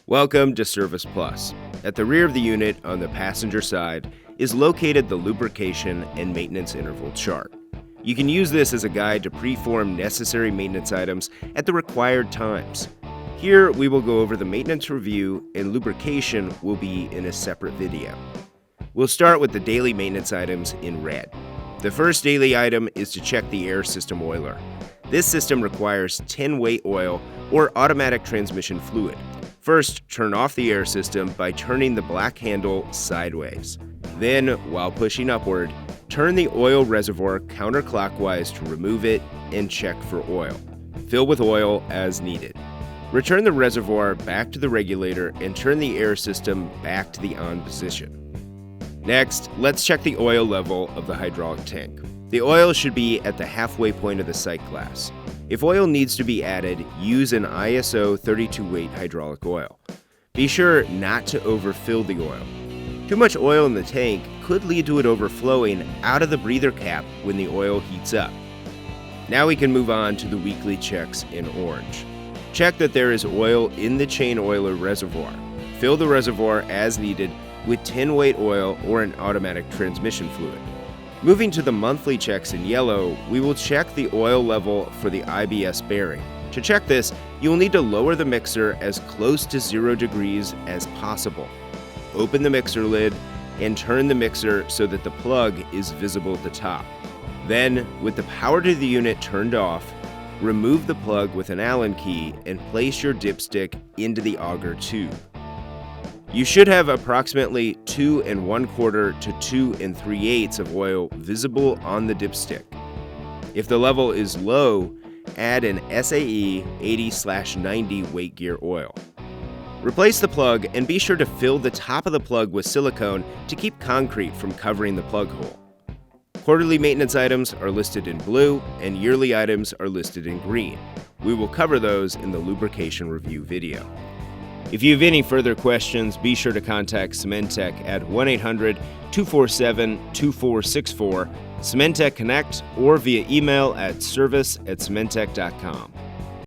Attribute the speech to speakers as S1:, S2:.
S1: Welcome to Service Plus. At the rear of the unit on the passenger side is located the lubrication and maintenance interval chart. You can use this as a guide to preform necessary maintenance items at the required times. Here we will go over the maintenance review, and lubrication will be in a separate video. We'll start with the daily maintenance items in red. The first daily item is to check the air system oiler. This system requires 10-weight oil or automatic transmission fluid. First, turn off the air system by turning the black handle sideways. Then, while pushing upward, turn the oil reservoir counterclockwise to remove it and check for oil. Fill with oil as needed. Return the reservoir back to the regulator and turn the air system back to the on position. Next, let's check the oil level of the hydraulic tank. The oil should be at the halfway point of the sight glass. If oil needs to be added, use an ISO 32-weight hydraulic oil. Be sure not to overfill the oil. Too much oil in the tank could lead to it overflowing out of the breather cap when the oil heats up. Now we can move on to the weekly checks in orange. Check that there is oil in the chain oiler reservoir. Fill the reservoir as needed with 10-weight oil or an automatic transmission fluid. Moving to the monthly checks in yellow, we will check the oil level for the IBS bearing. To check this, you will need to lower the mixer as close to 0 degrees as possible. Open the mixer lid and turn the mixer so that the plug is visible at the top. Then, with the power to the unit turned off, remove the plug with an Allen key and place your dipstick into the auger tube. You should have approximately 2 1/4 to 2 3/8 of oil visible on the dipstick. If the level is low, add an SAE 80/90 weight gear oil. Replace the plug and be sure to fill the top of the plug with silicone to keep concrete from covering the plug hole. Quarterly maintenance items are listed in blue and yearly items are listed in green. We will cover those in the lubrication review video. If you have any further questions, be sure to contact Cementech at 1-800-247-2464, Cementech Connect, or via email at service@cementech.com.